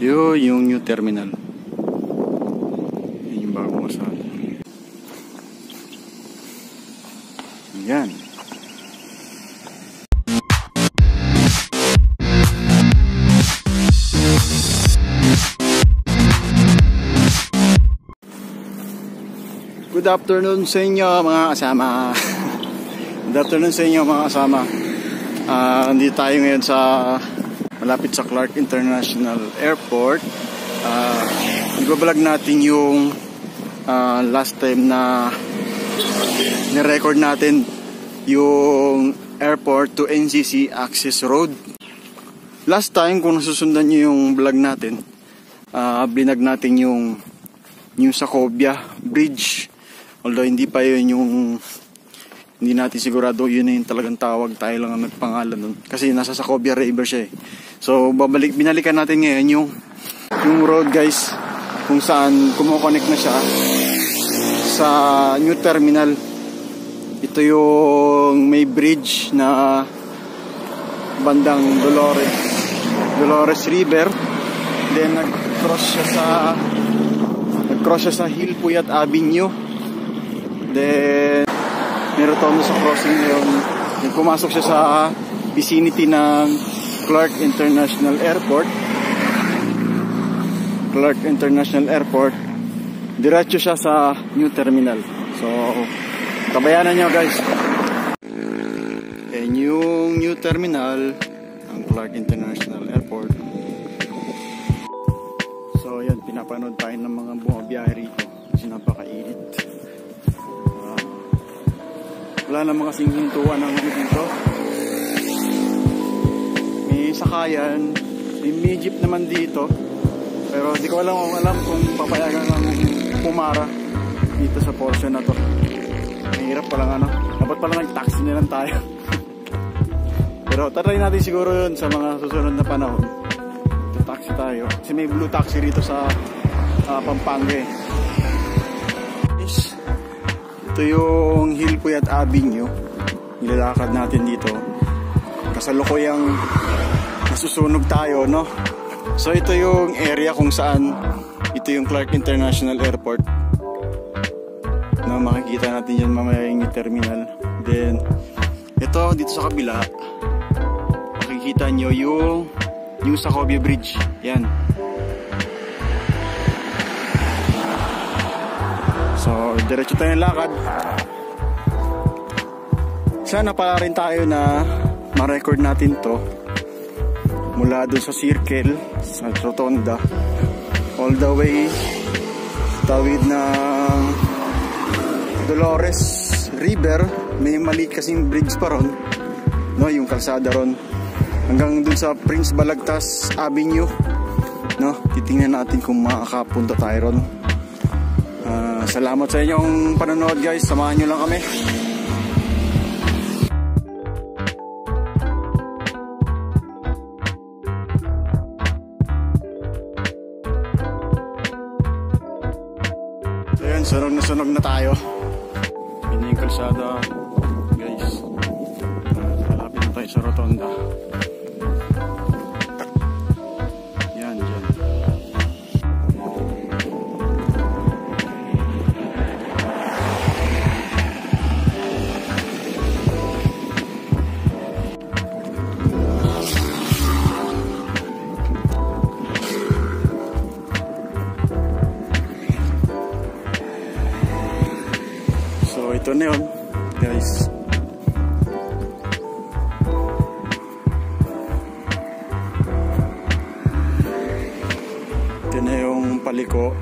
Yung new terminal. Yung bagong asahan. Yan. Good afternoon sa inyo mga kasama. Good afternoon sa inyo mga kasama. Nandito tayo ngayon sa malapit sa Clark International Airport. Nag-vlog natin yung last time na ni-record natin yung airport to NCC access road. Last time, kung nasusundan nyo yung vlog natin, binag natin yung New Sacobia Bridge. Although hindi pa yun yung, hindi natin sigurado yun na yung talagang tawag, tayo lang ang nagpangalan nun. Kasi nasa Sacobia River siya eh. So binalikan natin ngayon yung road guys, kung saan kumukonect na siya sa new terminal. Ito yung may bridge na bandang Dolores River. Then nag-cross siya sa Hilpuyat Avenue. Then meron tayo sa crossing ngayon. Pumasok siya sa vicinity ng Clark International Airport. Diretso siya sa new terminal. So tabayanan nyo guys. And yung new terminal ng Clark International Airport. So yan, pinapanood tayo ng mga bumabiyahe rito kasi napakainit. Wala na mga singhintuan ng mga dito. May sakayan, may jeep naman dito. Pero di ko alam kung papayagan ng pumara dito sa portion na to. Mahirap palang dapat palang nag-taxi na lang tayo. Pero tatry natin siguro yun sa mga susunod na panahon. Taxi tayo. Kasi may blue taxi rito sa Pampanga. Ito yung Hilpuyat Avenue. Nilalakad natin dito. Kasalukuyang nasusunog tayo, no? So ito yung area kung saan ito yung Clark International Airport. No, makikita natin yan mamaya yung terminal. Then ito dito sa kabila, makikita nyo yung New Sacobia Bridge. Yan. So, diretso tayo ng lakad. Sana pala rin tayo na ma-record natin to mula dun sa circle, sa rotonda, all the way tawid ng Dolores River. May mali kasing bridge pa ron, no, yung kalsada ron, hanggang dun sa Prince Balagtas Avenue, no. Titingnan natin kung makakapunta tayo ron. Salamat sa inyong panonood guys, samahan nyo lang kami. So yan, sunog na tayo. Yun yung kalsada guys. Malapit na tayo sa rotonda. Yan, dyan. So ito na yun guys. Ito na yung paliko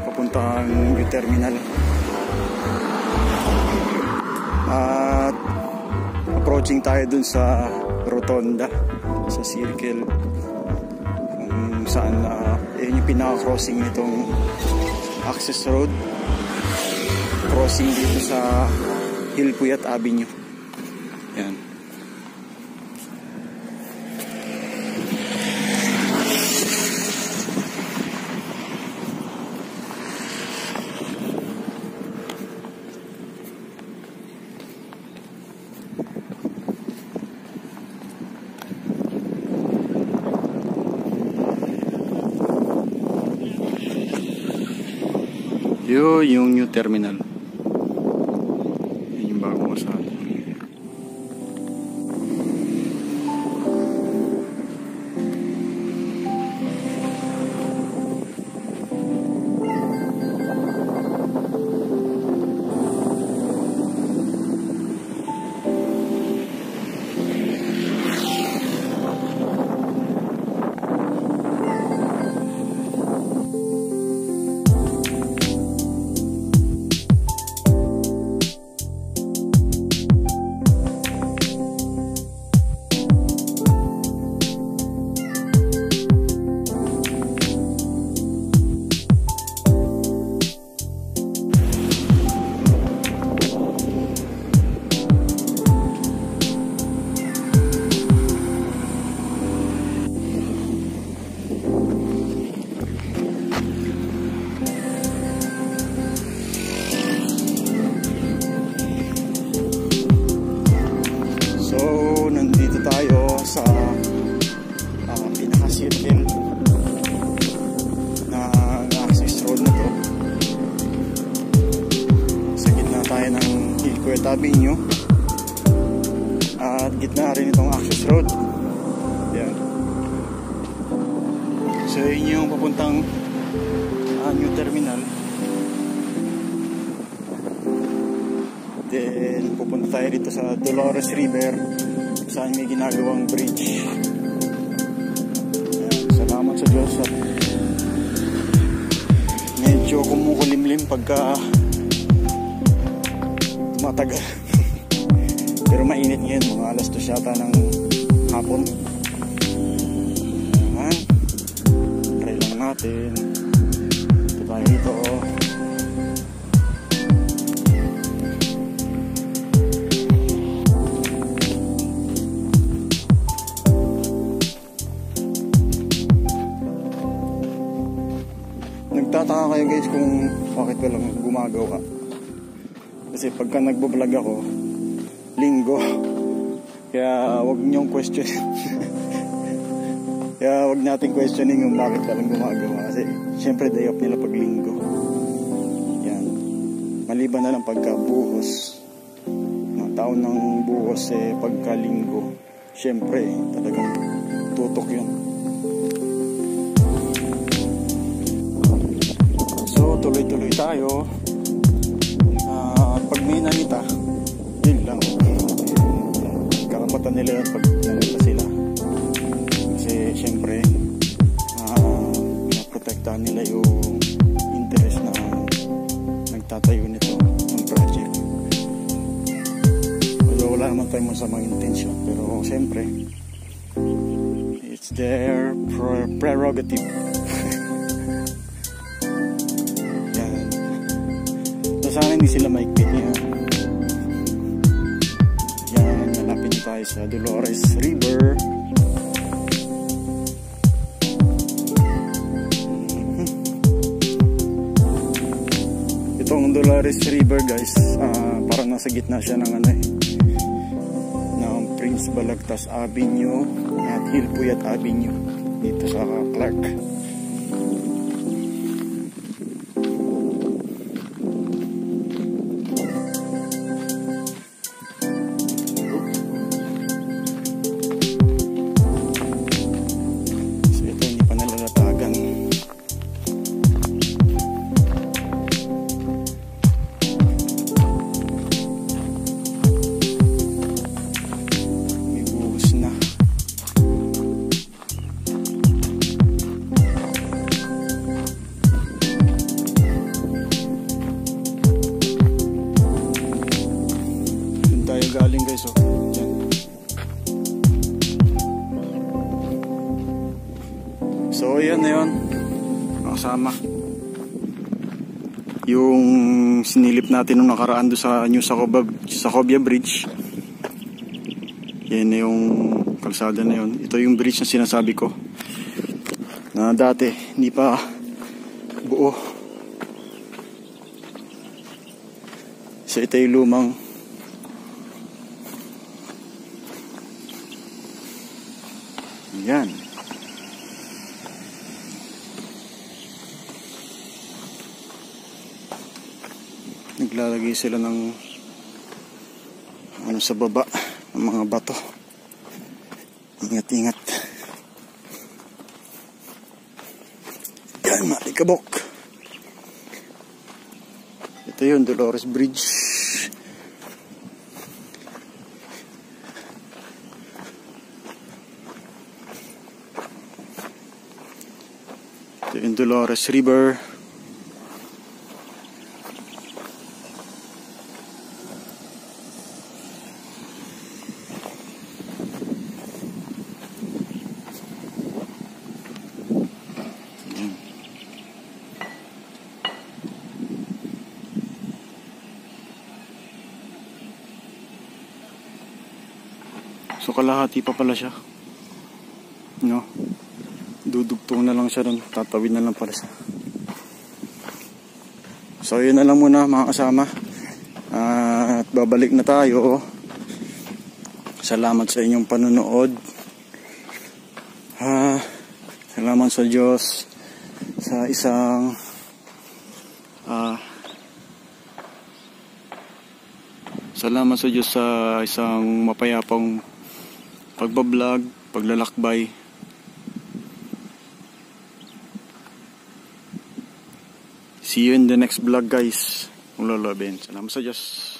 papuntang new terminal. At approaching tayo dun sa rotonda, sa circle, kung saan yun yung pinaka-crossing nitong access road. Crossing dito sa Hilpuyat Avenue. Yan. Yun yung new terminal. Yun yung bagong kalsada. Pinaka-circle na access road na to. Sa gitna tayo ng Hillcourt Avenue at gitna rin itong access road. Yan. So yun yung papuntang new terminal. Then pupunta tayo dito sa Dolores River saan may ginagawang bridge. Salamat sa Diyos at medyo kumukulimlim pagka matagal. Pero mainit ngayon, mga alas 2 yata ng hapon. Ayan, try lang natin. Ito tayo dito. Nagtataka kayo guys kung bakit walang gumagawa. Kasi pagka nagbo-vlog ako, linggo. Kaya wag niyong question. Kaya wag natin questioning yung bakit walang gumagawa. Kasi syempre day off nila pag linggo. Yan. Maliban na lang pagka buhos. Mga taon ng buhos pagka linggo. Syempre talagang tutok yun. Tuloy-tuloy tayo. Pag may nakita, yun lang. Karapatan nila yun pag nakita sila. Kasi syempre pinaprotektahan nila yung interest na nagtatayo nito ng project. Although wala naman tayong masamang intention, pero syempre it's their prerogative. Sana hindi sila maikpit niya. Yan, malapit tayo sa Dolores River. Itong Dolores River guys, parang nasa gitna siya ng ng Prince Balagtas Avenue at Hillpuyat Avenue dito sa Clark. Galing guys, oh. Yan. So yan na yun, nakasama yung sinilip natin nung nakaraan doon sa New Sacobia Bridge. Yan na yung kalsada na yun. Ito yung bridge na sinasabi ko na dati hindi pa buo. So ito yung lumang yan. Naglalagay sila ng ano sa baba ng mga bato. Ingat-ingat. Yan, malikabok. Ito yun, Dolores Bridge. Ito yung Dolores River. So kalahati pa pala siya. No. Dudugtong na lang siya doon. Tatawid na lang pala siya. So yun na lang muna mga kasama. At babalik na tayo. Salamat sa inyong panunood. Salamat sa Diyos sa isang salamat sa Diyos sa isang mapayapang pagbablog, paglalakbay. See you in the next vlog guys. Kung lolobin. Salamat sa Diyos.